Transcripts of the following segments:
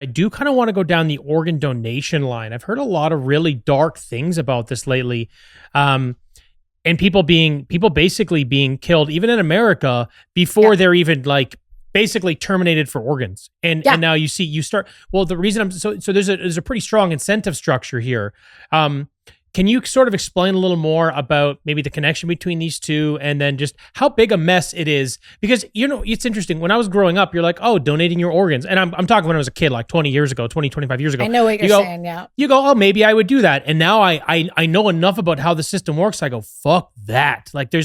I do kind of want to go down the organ donation line. I've heard a lot of really dark things about this lately. Um, and people basically being killed, even in America, before they're even like basically terminated for organs. And now you start, well, the reason so there's a pretty strong incentive structure here. Can you sort of explain a little more about maybe the connection between these two, and then just how big a mess it is? Because, it's interesting. When I was growing up, you're like, oh, donating your organs. And I'm talking when I was a kid, like 20 years ago, 25 years ago. I know what you're saying, yeah. You go, oh, maybe I would do that. And now I know enough about how the system works. I go, fuck that. Like you're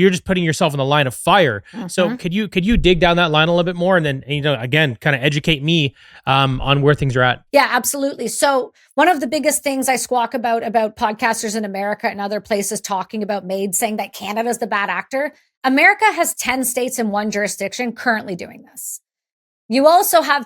just putting yourself in the line of fire. Mm-hmm. So could you dig down that line a little bit more, and then, again, kind of educate me on where things are at? Yeah, absolutely. So one of the biggest things I squawk about podcasters in America and other places talking about MAID, saying that Canada's the bad actor. America has 10 states in one jurisdiction currently doing this. You also have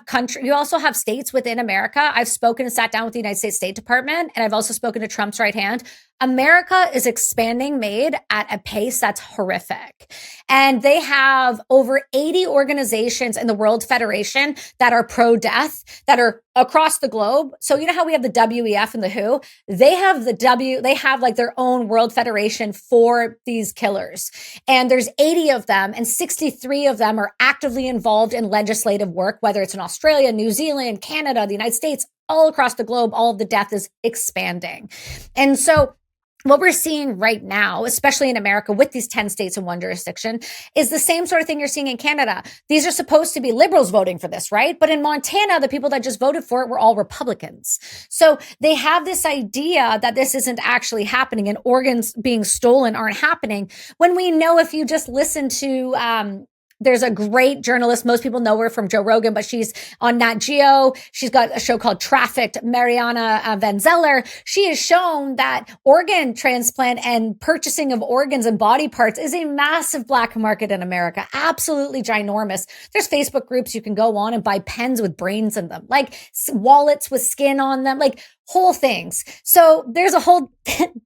states within America. I've spoken and sat down with the United States State Department, and I've also spoken to Trump's right hand. America is expanding MAID at a pace that's horrific. And they have over 80 organizations in the World Federation that are pro-death, that are across the globe. So you know how we have the WEF and the WHO? They have like their own World Federation for these killers. And there's 80 of them, and 63 of them are actively involved in legislative work, whether it's in Australia, New Zealand, Canada, the United States, all across the globe. All of the death is expanding. And so what we're seeing right now, especially in America with these 10 states in one jurisdiction, is the same sort of thing you're seeing in Canada. These are supposed to be liberals voting for this, right? But in Montana, the people that just voted for it were all Republicans. So they have this idea that this isn't actually happening and organs being stolen aren't happening, when we know, if you just listen to there's a great journalist. Most people know her from Joe Rogan, but she's on Nat Geo. She's got a show called Trafficked, Mariana Van Zeller. She has shown that organ transplant and purchasing of organs and body parts is a massive black market in America. Absolutely ginormous. There's Facebook groups you can go on and buy pens with brains in them, like wallets with skin on them, like whole things. So there's a whole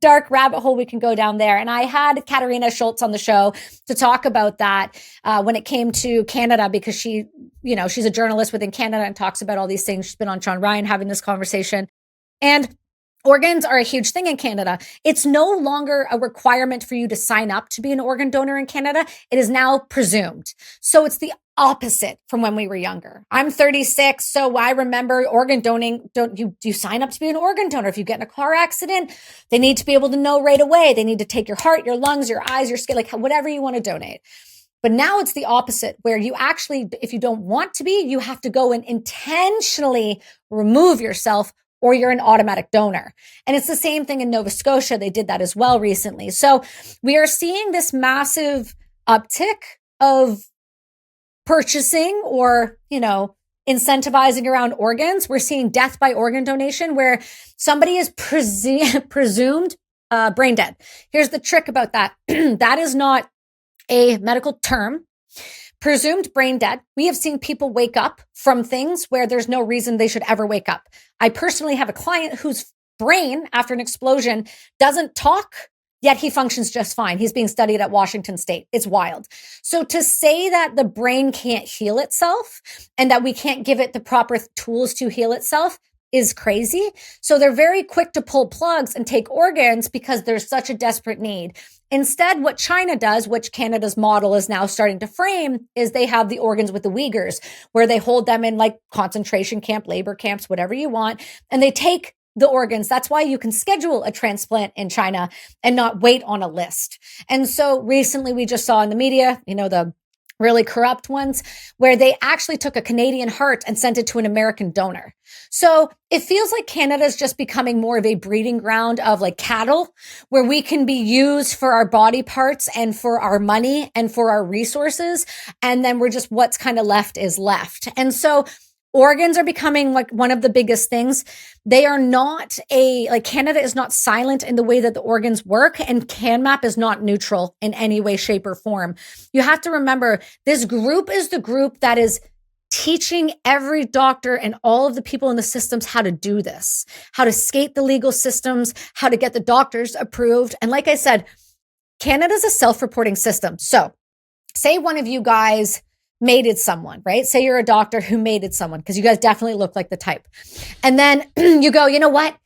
dark rabbit hole we can go down there. And I had Katarina Schultz on the show to talk about that when it came to Canada, because she's a journalist within Canada and talks about all these things. She's been on Sean Ryan having this conversation. And organs are a huge thing in Canada. It's no longer a requirement for you to sign up to be an organ donor in Canada. It is now presumed. So it's the opposite from when we were younger. I'm 36, so I remember organ donating. You sign up to be an organ donor. If you get in a car accident, they need to be able to know right away. They need to take your heart, your lungs, your eyes, your skin, like whatever you want to donate. But now it's the opposite, where you actually, if you don't want to be, you have to go and intentionally remove yourself, or you're an automatic donor. And it's the same thing in Nova Scotia. They did that as well recently. So we are seeing this massive uptick of purchasing or, incentivizing around organs. We're seeing death by organ donation, where somebody is presumed brain dead. Here's the trick about that. That is not a medical term. Presumed brain dead. We have seen people wake up from things where there's no reason they should ever wake up. I personally have a client whose brain, after an explosion, doesn't talk, yet he functions just fine. He's being studied at Washington State. It's wild. So to say that the brain can't heal itself and that we can't give it the proper tools to heal itself is crazy. So they're very quick to pull plugs and take organs because there's such a desperate need. Instead, what China does, which Canada's model is now starting to frame, is they have the organs with the Uyghurs, where they hold them in like concentration camp, labor camps, whatever you want, and they take the organs. That's why you can schedule a transplant in China and not wait on a list. And so recently we just saw in the media, the really corrupt ones, where they actually took a Canadian heart and sent it to an American donor. So it feels like Canada is just becoming more of a breeding ground of like cattle, where we can be used for our body parts and for our money and for our resources. And then we're just, what's kind of left is left. And so organs are becoming like one of the biggest things. They are not Canada is not silent in the way that the organs work, and CanMap is not neutral in any way, shape, or form. You have to remember, this group is the group that is teaching every doctor and all of the people in the systems how to do this, how to skate the legal systems, how to get the doctors approved. And like I said, Canada's a self-reporting system. So say one of you guys mated someone, right? Say you're a doctor who mated someone, because you guys definitely look like the type. And then you go, you know what?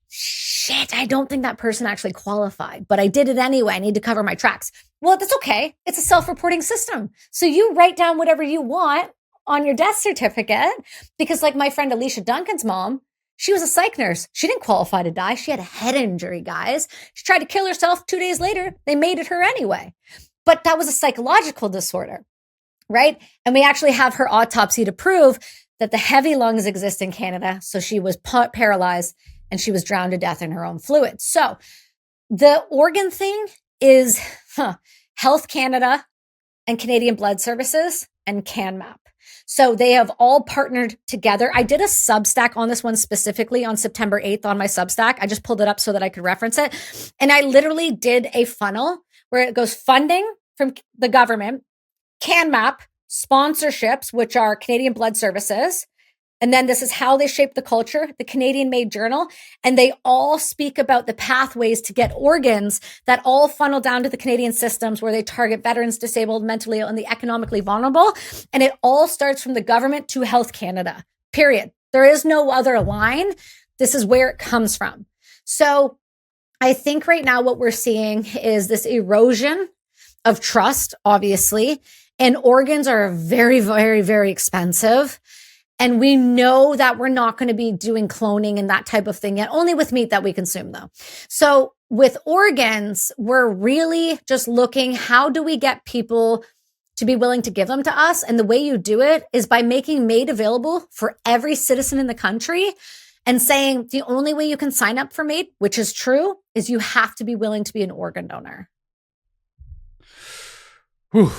Shit, I don't think that person actually qualified, but I did it anyway. I need to cover my tracks. Well, that's okay. It's a self-reporting system. So you write down whatever you want on your death certificate, because like my friend Alicia Duncan's mom, she was a psych nurse. She didn't qualify to die. She had a head injury, guys. She tried to kill herself 2 days later. They mated her anyway. But that was a psychological disorder, right? And we actually have her autopsy to prove that the heavy lungs exist in Canada. So she was paralyzed and she was drowned to death in her own fluids. So the organ thing is Health Canada and Canadian Blood Services and CanMap. So they have all partnered together. I did a Substack on this one specifically on September 8th on my Substack. I just pulled it up so that I could reference it. And I literally did a funnel where it goes funding from the government, CanMap, sponsorships, which are Canadian Blood Services. And then this is how they shape the culture, the Canadian Made Journal. And they all speak about the pathways to get organs that all funnel down to the Canadian systems where they target veterans, disabled, mentally ill, and the economically vulnerable. And it all starts from the government to Health Canada, period. There is no other line. This is where it comes from. So I think right now what we're seeing is this erosion of trust, obviously. And organs are very, very, very expensive. And we know that we're not going to be doing cloning and that type of thing yet, only with meat that we consume though. So with organs, we're really just looking, how do we get people to be willing to give them to us? And the way you do it is by making MAID available for every citizen in the country and saying the only way you can sign up for MAID, which is true, is you have to be willing to be an organ donor. Whew.